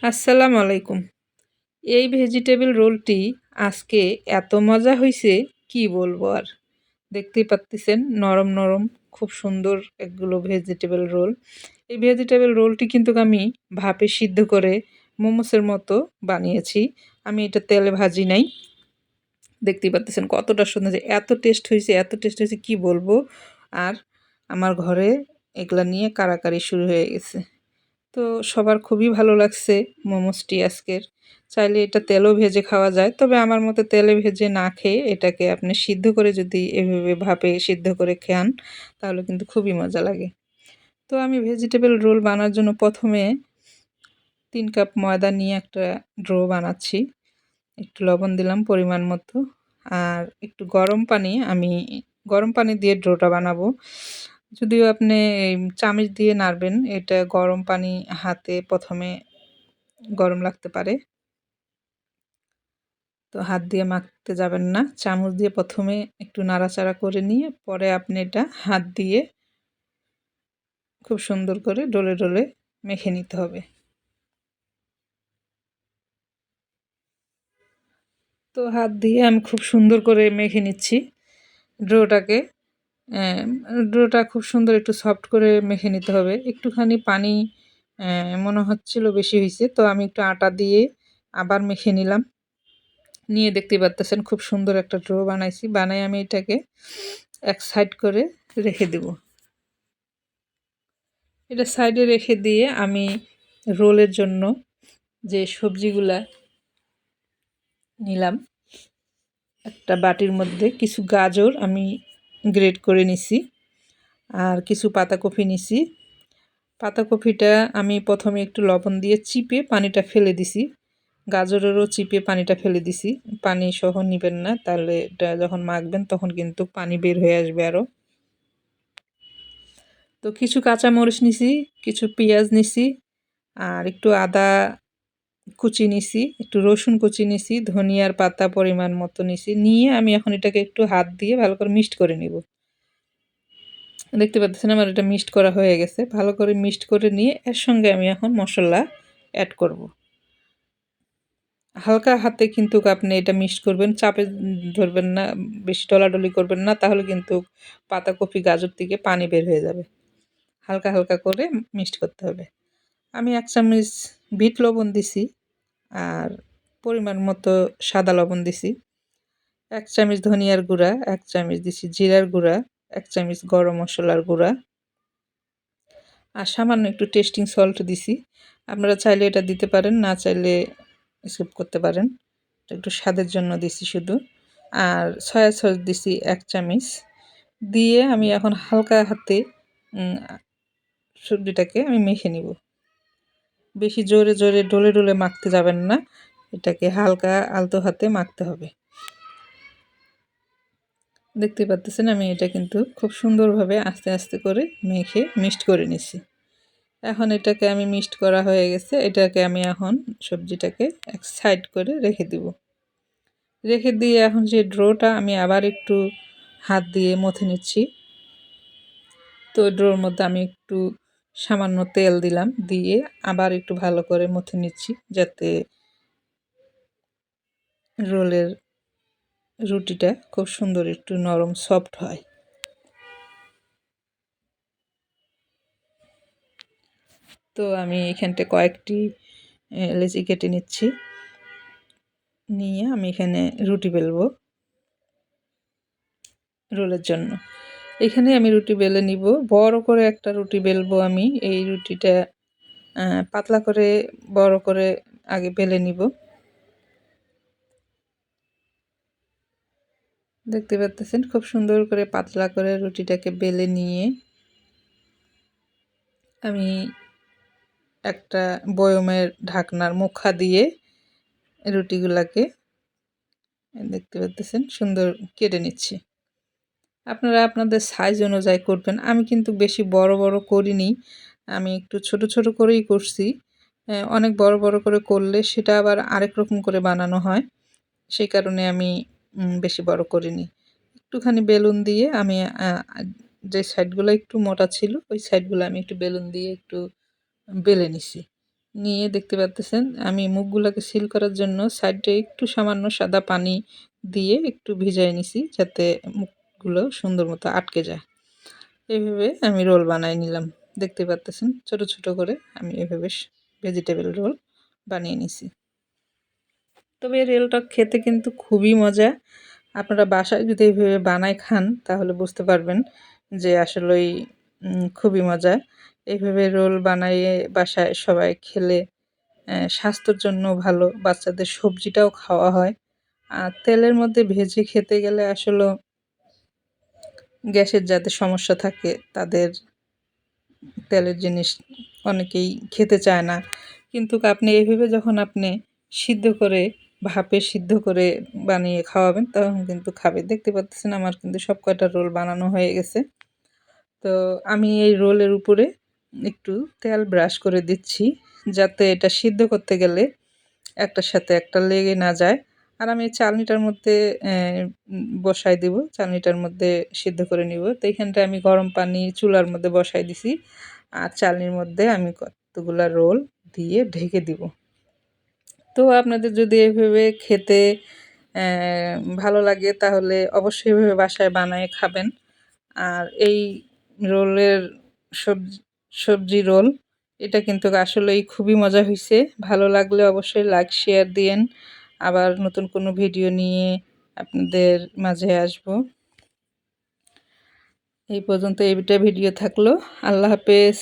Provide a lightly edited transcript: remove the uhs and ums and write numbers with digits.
আসসালামু আলাইকুম। এই ভেজিটেবল রোলটি আজকে এত মজা হইছে কি বলবো আর। দেখতেই পারতেছেন নরম, নরম খুব সুন্দর এগুলো ভেজিটেবল রোল। এই ভেজিটেবল রোলটি কিন্তু আমি ভাপে সিদ্ধ করে মোমোসের মতো বানিয়েছি। আমি এটা তেলে ভাজি নাই। দেখতেই পারতেছেন কতটা সুন্দর যে এত টেস্ট হইছে, এত টেস্ট হইছে কি বলবো। আর আমার ঘরে এগুলা নিয়ে কাড়াকাড়ি শুরু হয়ে গেছে। তো সবার খুবই ভালো লাগছে মোমোসটি আজকের। চাইলে এটা তেলেও ভেজে খাওয়া যায়। তবে আমার মতে তেলে ভেজে না খেয়ে এটাকে আপনি সিদ্ধ করে যদি এভাবে ভাপে সিদ্ধ করে খান তাহলে কিন্তু খুবই মজা লাগে। তো আমি ভেজিটেবল রোল বানার জন্য ১ম এ ৩ কাপ ময়দা নিয়ে একটা ডো বানাচ্ছি। একটু লবণ দিলাম পরিমাণ মতো। আর একটু গরম পানি দিয়ে ডোটা বানাবো। যদিও আপনি চামিচ দিয়ে নাড়বেন, এটা গরম পানি হাতে ১ম এ গরম লাগতে পারে। তো হাত দিয়ে মাখতে যাবেন না। চামচ দিয়ে ১ম এ একটু নাড়াচাড়া করে নিয়ে পরে আপনি এটা হাত দিয়ে খুব সুন্দর করে ডলে, ডলে মেখে নিতে হবে। তো হাত দিয়ে আমি খুব সুন্দর করে মেখে নিচ্ছি ডোটাকে। ডোটা খুব সুন্দর একটু সফট করে মেখে নিতে হবে। একটুখানি পানি মনে হচ্ছিল বেশি হইছে। তো আমি একটু আটা দিয়ে আবার মেখে নিলাম। নিয়ে দেখতেই পারতেছেন খুব সুন্দর একটা ডো বানাইছি। বানাই আমি এটাকে এক সাইড করে রেখে দেব। এটা সাইডে রেখে দিয়ে আমি রোলের জন্য যে সবজিগুলা নিলাম, একটা বাটির মধ্যে কিছু গাজর আমি গ্রেট করে নিছি। আর কিছু পাতাকপি নিছি। পাতাকপিটা আমি ১ম এ একটু লবণ দিয়ে চিপে পানিটা ফেলে দিছি। গাজরেরও চিপে পানিটা ফেলে দিছি। পানি সহ নিবেন না, তাহলে এটা যখন মাখবেন তখন কিন্তু পানি বের হয়ে আসবে আরও। তো কিছু কাঁচামরিচ নিছি, কিছু পেঁয়াজ নিছি, আর একটু আদা কুচি নিছি, একটু রসুন কুচি নিছি, ধনিয়ার পাতা পরিমাণ মতো নিছি। নিয়ে আমি এখন এটাকে একটু হাত দিয়ে ভালো করে মিক্সড করে নিব। দেখতে পাচ্ছেন আমার এটা মিক্সড করা হয়ে গেছে। ভালো করে মিক্সড করে নিয়ে এর সঙ্গে আমি এখন মসলা অ্যাড করব। হালকা হাতে কিন্তু আপনি এটা মিক্সড করবেন, চাপে ধরবেন না, বেশি ডলাডলি করবেন না, তাহলে কিন্তু পাতাকপি গাজর থেকে পানি বের হয়ে যাবে। হালকা, হালকা করে মিক্সড করতে হবে। আমি ১ চামচ বিট লবণ দিছি, আর পরিমাণ মতো সাদা লবণ দিছি। ১ চামচ ধনিয়ার গুঁড়া, ১ চামচ দিছি জিরার গুঁড়া, ১ চামচ গরম মসলার গুঁড়া, আর সামান্য একটু টেস্টিং সল্ট দিছি। আপনারা চাইলে এটা দিতে পারেন, না চাইলে স্কিপ করতে পারেন। এটা একটু স্বাদের জন্য দিছি শুধু। আর সয়া সস দিছি ১ চামচ। দিয়ে আমি এখন হালকা হাতে সবজিটাকে আমি মেখে নিব। বেশি জোরে, জোরে ডলে, ডলে মাখতে যাবেন না। এটাকে হালকা আলতো হাতে মাখতে হবে। দেখতে পাচ্ছেন আমি এটা কিন্তু খুব সুন্দরভাবে আস্তে, আস্তে করে মেখে মিক্সড করে নিছি। এখন এটাকে আমি মিক্সড করা হয়ে গেছে। এটাকে আমি এখন সবজিটাকে এক সাইড করে রেখে দিব। রেখে দিয়ে এখন যে ডোটা আমি আবার একটু হাত দিয়ে মথে নিচ্ছি। তো ডোর মধ্যে আমি একটু সামান্য তেল দিলাম, দিয়ে আবার একটু ভালো করে মথে নিচ্ছি, যাতে রোলের রুটিটা খুব সুন্দর একটু নরম সফট হয়। তো আমি এখানটায় কয়েকটি লেচি কেটে নিচ্ছি। নিয়ে আমি এখানে রুটি বেলবো রোলের জন্য। এখানে আমি রুটি বেলে নিব। বড় করে একটা রুটি বেলবো আমি। এই রুটিটা পাতলা করে বড় করে আগে বেলে নিব। দেখতে পাচ্ছেন খুব সুন্দর করে পাতলা করে রুটিটাকে বেলে নিয়ে আমি একটা বয়মের ঢাকনার মুখা দিয়ে রুটিগুলাকে দেখতে পাচ্ছেন সুন্দর কেটে নিচ্ছি। আপনারা আপনাদের সাইজ অনুযায়ী করবেন। আমি কিন্তু বেশি বড়, বড় করিনি। আমি একটু ছোট, ছোট করেই করছি। অনেক বড়, বড় করে করলে সেটা আবার আরেক রকম করে বানানো হয়। সেই কারণে আমি বেশি বড় করিনি। একটুখানি বেলুন দিয়ে আমি যে সাইডগুলো একটু মোটা ছিল ওই সাইডগুলো আমি একটু বেলুন দিয়ে একটু বেলে নিছি। নিয়ে দেখতে পাচ্তেছেন আমি মুখগুলোকে সিল করার জন্য সাইডে একটু সামান্য সাদা পানি দিয়ে একটু ভিজাই নিছি যাতে মুখগুলো সুন্দর মতো আটকে যায়। এইভাবে আমি রোল বানাই নিলাম। দেখতে পাচ্তেছেন ছোট ছোট করে আমি এভাবে ভেজিটেবল রোল বানিয়ে নিছি। তবে এই রোলটা খেতে কিন্তু খুবই মজা। আপনারা বাসায় যদি এইভাবে বানায় খান তাহলে বুঝতে পারবেন যে আসলেই খুবই মজা। এইভাবে রোল বানাইয়ে বাসায় সবাই খেলে স্বাস্থ্যের জন্য ভালো, বাচ্চাদের সবজিটাও খাওয়া হয়। আর তেলের মধ্যে ভেজে খেতে গেলে আসলেও গ্যাসের যাদের সমস্যা থাকে তাদের তেলের জিনিস অনেকেই খেতে চায় না। কিন্তু আপনি এইভাবে যখন আপনি সিদ্ধ করে ভাপে সিদ্ধ করে বানিয়ে খাওয়াবেন তখন কিন্তু খাবে। দেখতে পাচ্ছেন আমার কিন্তু সব কয়টা রোল বানানো হয়ে গেছে। তো আমি এই রোলের উপরে একটু তেল ব্রাশ করে দিচ্ছি যাতে এটা সিদ্ধ করতে গেলে একটার সাথে একটা লেগে না যায়। আর আমি চালনিটার মধ্যে বসাই দিব, চালনিটার মধ্যে সিদ্ধ করে নিব। তো এইখানটায় আমি গরম পানি চুলার মধ্যে বসাই দিছি আর চালনির মধ্যে আমি কতগুলা রোল দিয়ে ঢেকে দিব। তো আপনাদের যদি এভাবে খেতে ভালো লাগে তাহলে অবশ্যই এভাবে বাসায় বানায়ে খাবেন। আর এই রোলের সবজি রোল এটা কিন্তু আসলেই খুবই মজা হইছে। ভালো লাগলে অবশ্যই লাইক শেয়ার দিয়েন। আবার নতুন কোনো ভিডিও নিয়ে আপনাদের মাঝে আসবো। এই পর্যন্ত এইটা ভিডিও থাকলো। আল্লাহ হাফেজ।